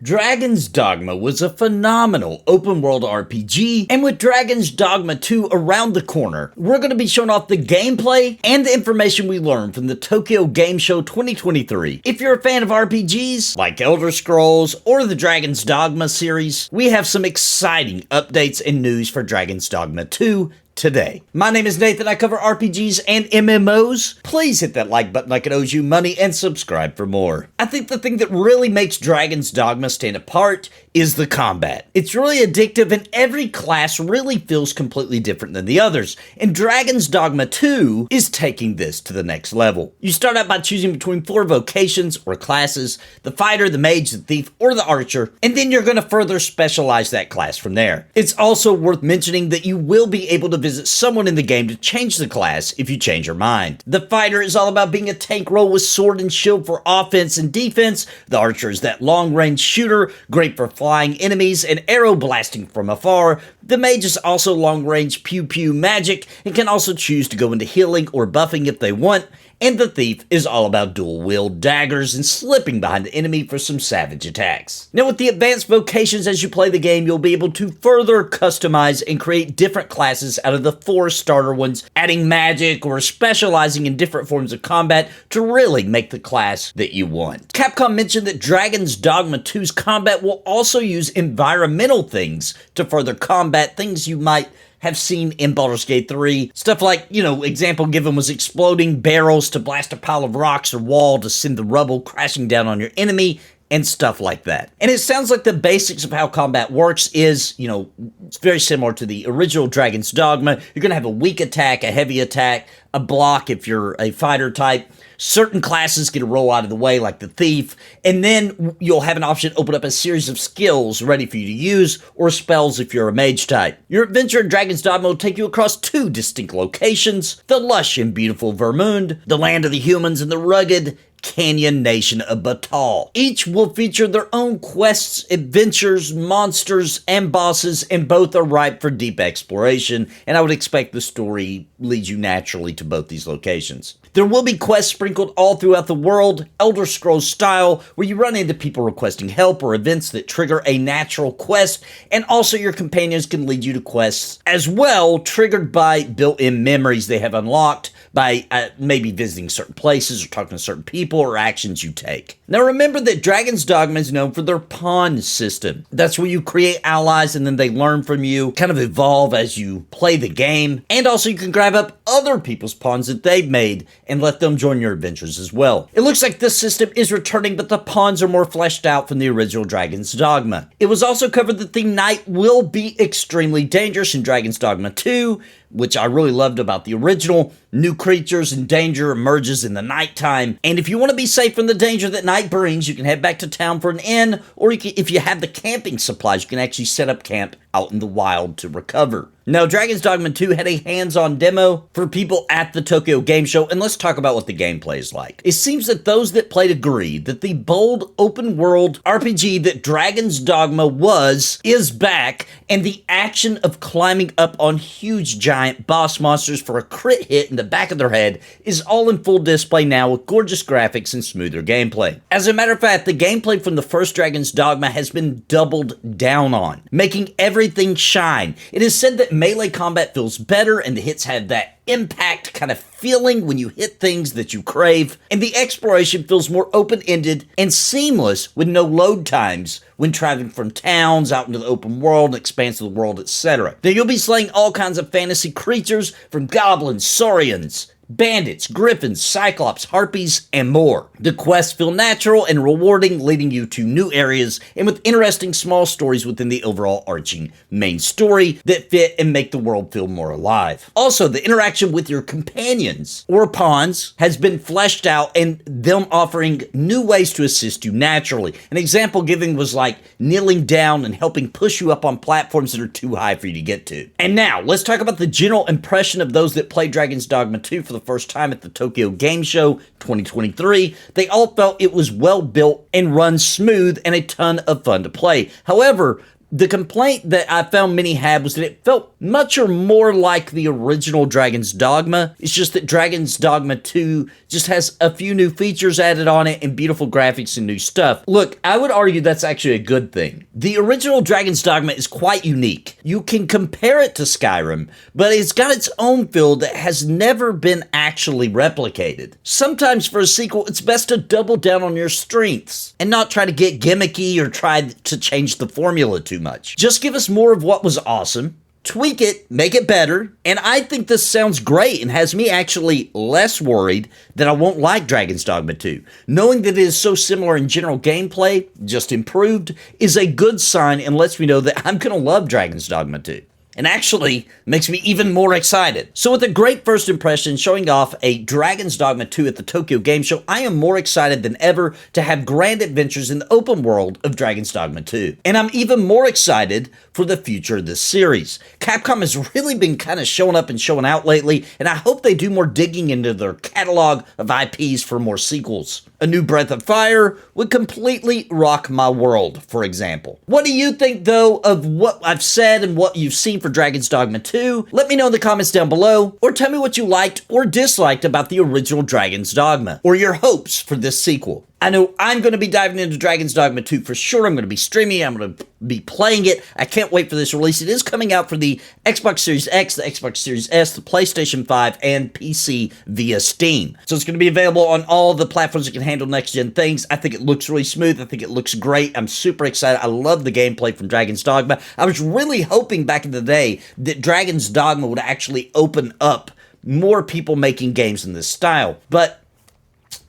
Dragon's Dogma was a phenomenal open-world RPG, and with Dragon's Dogma 2 around the corner, we're going to be showing off the gameplay and the information we learned from the Tokyo Game Show 2023. If you're a fan of RPGs, like Elder Scrolls or the Dragon's Dogma series, we have some exciting updates and news for Dragon's Dogma 2 today. My name is Nathan, I cover RPGs and MMOs. Please hit that like button like it owes you money and subscribe for more. I think the thing that really makes Dragon's Dogma stand apart is the combat. It's really addictive and every class really feels completely different than the others, and Dragon's Dogma 2 is taking this to the next level. You start out by choosing between 4 vocations or classes: the fighter, the mage, the thief, or the archer, and then you're going to further specialize that class from there. It's also worth mentioning that you will be able to visit someone in the game to change the class if you change your mind. The fighter is all about being a tank role with sword and shield for offense and defense. The archer is that long-range shooter, great for flying enemies and arrow blasting from afar. The mage is also long-range pew-pew magic and can also choose to go into healing or buffing if they want. And the thief is all about dual-wield daggers and slipping behind the enemy for some savage attacks. Now with the advanced vocations as you play the game, you'll be able to further customize and create different classes out of the 4 starter ones, adding magic or specializing in different forms of combat to really make the class that you want. Capcom mentioned that Dragon's Dogma 2's combat will also use environmental things to further combat things you might have seen in Baldur's Gate 3. Stuff like, example given was exploding barrels to blast a pile of rocks or wall to send the rubble crashing down on your enemy, and stuff like that. And it sounds like the basics of how combat works is, it's very similar to the original Dragon's Dogma. You're going to have a weak attack, a heavy attack, a block if you're a fighter type. Certain classes get a roll out of the way, like the thief, and then you'll have an option to open up a series of skills ready for you to use, or spells if you're a mage type. Your adventure in Dragon's Dogma will take you across 2 distinct locations: the lush and beautiful Vermund, the land of the humans, and the rugged Canyon Nation of Batal. Each will feature their own quests, adventures, monsters, and bosses, and both are ripe for deep exploration, and I would expect the story leads you naturally to both these locations. There will be quests sprinkled all throughout the world, Elder Scrolls style, where you run into people requesting help or events that trigger a natural quest, and also your companions can lead you to quests as well, triggered by built-in memories they have unlocked by maybe visiting certain places or talking to certain people or actions you take. Now remember that Dragon's Dogma is known for their pawn system. That's where you create allies and then they learn from you, kind of evolve as you play the game, and also you can grab up other people's pawns that they've made and let them join your adventures as well. It looks like this system is returning, but the pawns are more fleshed out from the original Dragon's Dogma. It was also covered that the night will be extremely dangerous in Dragon's Dogma 2, which I really loved about the original. New creatures and danger emerges in the nighttime, and if you want to be safe from the danger that night brings, you can head back to town for an inn, or if you have the camping supplies, you can actually set up camp out in the wild to recover. Now, Dragon's Dogma 2 had a hands-on demo for people at the Tokyo Game Show, and let's talk about what the gameplay is like. It seems that those that played agreed that the bold, open-world RPG that Dragon's Dogma is back, and the action of climbing up on huge giant boss monsters for a crit hit in the back of their head is all in full display now with gorgeous graphics and smoother gameplay. As a matter of fact, the gameplay from the first Dragon's Dogma has been doubled down on, making everything shine. It is said that melee combat feels better and the hits have that impact kind of feeling when you hit things that you crave, and the exploration feels more open-ended and seamless with no load times when traveling from towns out into the open world and expanse of the world, etc. Now you'll be slaying all kinds of fantasy creatures, from goblins, saurians, bandits, griffins, cyclops, harpies, and more. The quests feel natural and rewarding, leading you to new areas and with interesting small stories within the overall arching main story that fit and make the world feel more alive. Also, the interaction with your companions or pawns has been fleshed out, and them offering new ways to assist you naturally. An example given was like kneeling down and helping push you up on platforms that are too high for you to get to. And now, let's talk about the general impression of those that played Dragon's Dogma 2 for the first time at the Tokyo Game Show 2023. They all felt it was well built and run smooth and a ton of fun to play. However, The complaint that I found many had was that it felt much or more like the original Dragon's Dogma. It's just that Dragon's Dogma 2 just has a few new features added on it and beautiful graphics and new stuff. Look, I would argue that's actually a good thing. The original Dragon's Dogma is quite unique. You can compare it to Skyrim, but it's got its own feel that has never been actually replicated. Sometimes for a sequel, it's best to double down on your strengths and not try to get gimmicky or try to change the formula too much. Just give us more of what was awesome, tweak it, make it better, and I think this sounds great and has me actually less worried that I won't like Dragon's Dogma 2. Knowing that it is so similar in general gameplay, just improved, is a good sign and lets me know that I'm gonna love Dragon's Dogma 2. And actually makes me even more excited. So with a great first impression showing off a Dragon's Dogma 2 at the Tokyo Game Show, I am more excited than ever to have grand adventures in the open world of Dragon's Dogma 2. And I'm even more excited for the future of this series. Capcom has really been kind of showing up and showing out lately, and I hope they do more digging into their catalog of IPs for more sequels. A new Breath of Fire would completely rock my world, for example. What do you think, though, of what I've said and what you've seen for Dragon's Dogma 2? Let me know in the comments down below, or tell me what you liked or disliked about the original Dragon's Dogma, or your hopes for this sequel. I know I'm going to be diving into Dragon's Dogma 2 for sure. I'm going to be streaming. I'm going to be playing it. I can't wait for this release. It is coming out for the Xbox Series X, the Xbox Series S, the PlayStation 5, and PC via Steam. So it's going to be available on all the platforms that can handle next-gen things. I think it looks really smooth. I think it looks great. I'm super excited. I love the gameplay from Dragon's Dogma. I was really hoping back in the day that Dragon's Dogma would actually open up more people making games in this style. But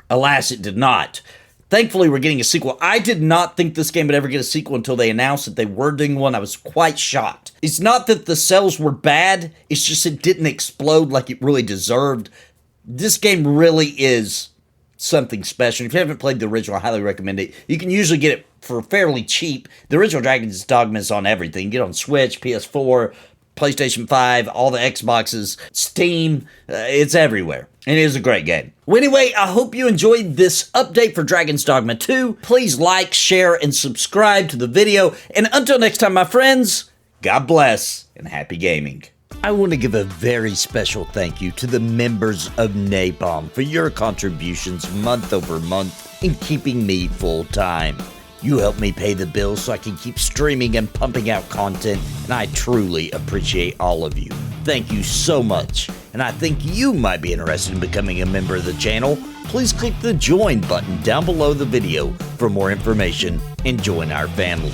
alas, it did not. Thankfully, we're getting a sequel. I did not think this game would ever get a sequel until they announced that they were doing one. I was quite shocked. It's not that the sales were bad, it's just it didn't explode like it really deserved. This game really is something special. If you haven't played the original, I highly recommend it. You can usually get it for fairly cheap. The original Dragon's Dogma is on everything. You get it on Switch, PS4, PlayStation 5, all the Xboxes, Steam, it's everywhere. And it is a great game. Well, anyway, I hope you enjoyed this update for Dragon's Dogma 2. Please like, share, and subscribe to the video. And until next time, my friends, God bless and happy gaming. I want to give a very special thank you to the members of Napalm for your contributions month over month in keeping me full-time. You help me pay the bills so I can keep streaming and pumping out content, and I truly appreciate all of you. Thank you so much, and I think you might be interested in becoming a member of the channel. Please click the join button down below the video for more information and join our family.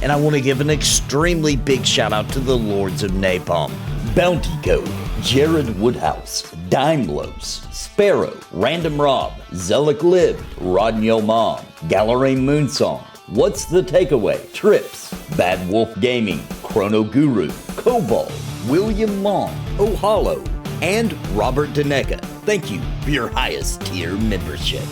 And I want to give an extremely big shout out to the Lords of Napalm: Bounty Code, Jared Woodhouse, Dimeblows, Sparrow, Random Rob, Zelik Lived, Rodney Mom, Gallery Moonsong, What's the Takeaway, Trips, Bad Wolf Gaming, Chrono Guru, Cobalt, William Long, Ohalo, and Robert Daneka. Thank you for your highest tier membership.